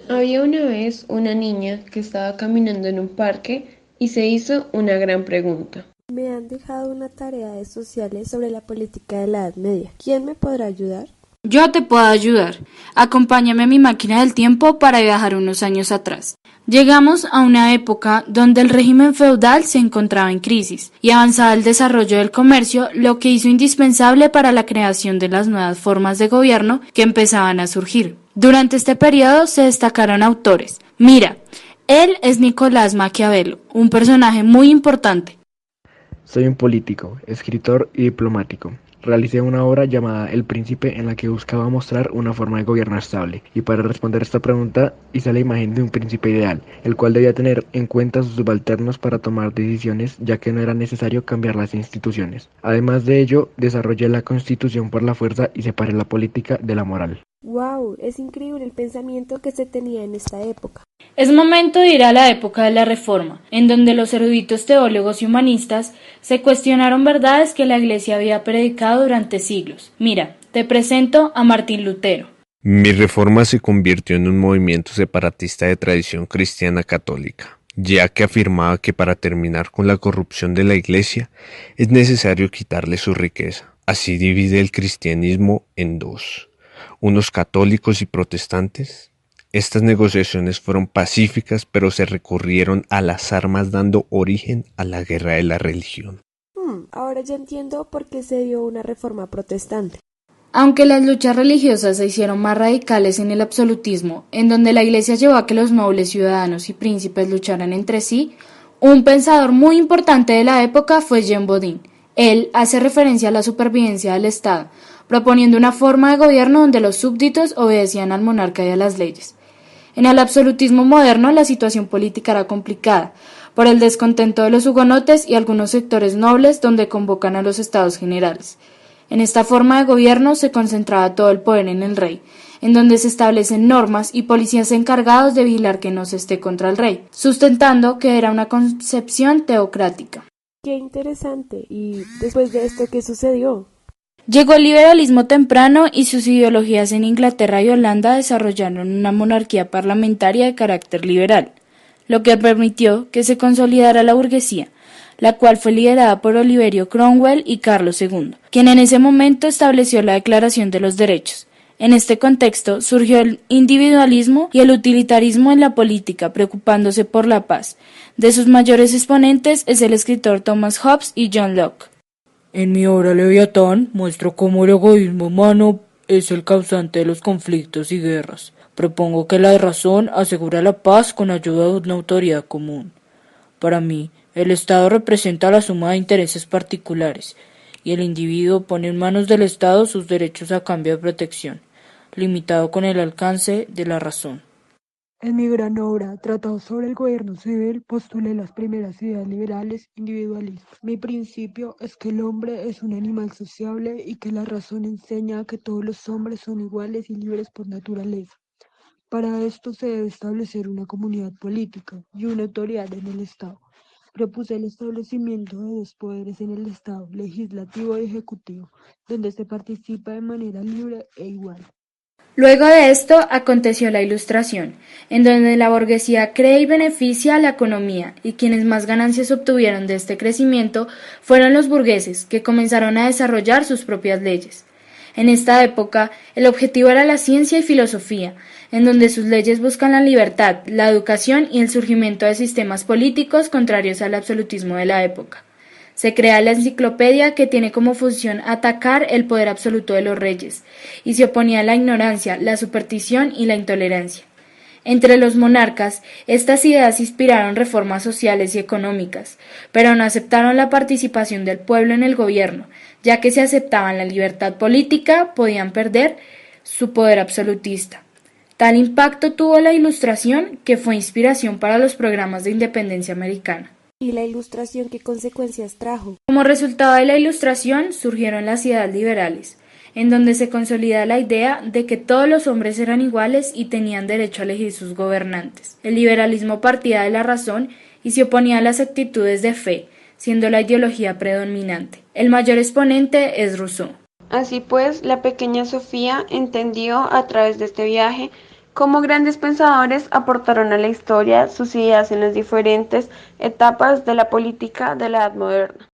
Había una vez una niña que estaba caminando en un parque y se hizo una gran pregunta. Me han dejado una tarea de sociales sobre la política de la Edad Media. ¿Quién me podrá ayudar? Yo te puedo ayudar. Acompáñame a mi máquina del tiempo para viajar unos años atrás. Llegamos a una época donde el régimen feudal se encontraba en crisis y avanzaba el desarrollo del comercio, lo que hizo indispensable para la creación de las nuevas formas de gobierno que empezaban a surgir. Durante este periodo se destacaron autores. Mira, él es Nicolás Maquiavelo, un personaje muy importante. Soy un político, escritor y diplomático. Realicé una obra llamada El Príncipe en la que buscaba mostrar una forma de gobierno estable, y para responder esta pregunta hice la imagen de un príncipe ideal, el cual debía tener en cuenta a sus subalternos para tomar decisiones, ya que no era necesario cambiar las instituciones. Además de ello, desarrollé la constitución por la fuerza y separé la política de la moral. ¡Wow! Es increíble el pensamiento que se tenía en esta época. Es momento de ir a la época de la Reforma, en donde los eruditos teólogos y humanistas se cuestionaron verdades que la Iglesia había predicado durante siglos. Mira, te presento a Martín Lutero. Mi reforma se convirtió en un movimiento separatista de tradición cristiana católica, ya que afirmaba que para terminar con la corrupción de la Iglesia es necesario quitarle su riqueza. Así divide el cristianismo en dos, unos católicos y protestantes. Estas negociaciones fueron pacíficas, pero se recurrieron a las armas, dando origen a la guerra de la religión. Ahora ya entiendo por qué se dio una reforma protestante. Aunque las luchas religiosas se hicieron más radicales en el absolutismo, en donde la Iglesia llevó a que los nobles, ciudadanos y príncipes lucharan entre sí, un pensador muy importante de la época fue Jean Bodin. Él hace referencia a la supervivencia del Estado, proponiendo una forma de gobierno donde los súbditos obedecían al monarca y a las leyes. En el absolutismo moderno la situación política era complicada, por el descontento de los hugonotes y algunos sectores nobles donde convocan a los estados generales. En esta forma de gobierno se concentraba todo el poder en el rey, en donde se establecen normas y policías encargados de vigilar que no se esté contra el rey, sustentando que era una concepción teocrática. ¡Qué interesante! ¿Y después de esto qué sucedió? Llegó el liberalismo temprano y sus ideologías en Inglaterra y Holanda desarrollaron una monarquía parlamentaria de carácter liberal, lo que permitió que se consolidara la burguesía, la cual fue liderada por Oliverio Cromwell y Carlos II, quien en ese momento estableció la Declaración de los Derechos. En este contexto surgió el individualismo y el utilitarismo en la política, preocupándose por la paz. De sus mayores exponentes es el escritor Thomas Hobbes y John Locke. En mi obra Leviatán muestro cómo el egoísmo humano es el causante de los conflictos y guerras. Propongo que la razón asegura la paz con ayuda de una autoridad común. Para mí, el Estado representa la suma de intereses particulares, y el individuo pone en manos del Estado sus derechos a cambio de protección, limitado con el alcance de la razón. En mi gran obra, Tratado sobre el Gobierno Civil, postulé las primeras ideas liberales individualistas. Mi principio es que el hombre es un animal sociable y que la razón enseña que todos los hombres son iguales y libres por naturaleza. Para esto se debe establecer una comunidad política y una autoridad en el Estado. Propuse el establecimiento de dos poderes en el Estado, legislativo y ejecutivo, donde se participa de manera libre e igual. Luego de esto aconteció la Ilustración, en donde la burguesía cree y beneficia a la economía, y quienes más ganancias obtuvieron de este crecimiento fueron los burgueses, que comenzaron a desarrollar sus propias leyes. En esta época, el objetivo era la ciencia y filosofía, en donde sus leyes buscan la libertad, la educación y el surgimiento de sistemas políticos contrarios al absolutismo de la época. Se crea la enciclopedia que tiene como función atacar el poder absoluto de los reyes, y se oponía a la ignorancia, la superstición y la intolerancia. Entre los monarcas, estas ideas inspiraron reformas sociales y económicas, pero no aceptaron la participación del pueblo en el gobierno, ya que si aceptaban la libertad política podían perder su poder absolutista. Tal impacto tuvo la Ilustración, que fue inspiración para los programas de independencia americana. ¿Y la Ilustración qué consecuencias trajo? Como resultado de la Ilustración surgieron las ideas liberales, en donde se consolida la idea de que todos los hombres eran iguales y tenían derecho a elegir sus gobernantes. El liberalismo partía de la razón y se oponía a las actitudes de fe, siendo la ideología predominante. El mayor exponente es Rousseau. Así pues, la pequeña Sofía entendió a través de este viaje Como grandes pensadores aportaron a la historia sus ideas en las diferentes etapas de la política de la Edad Moderna.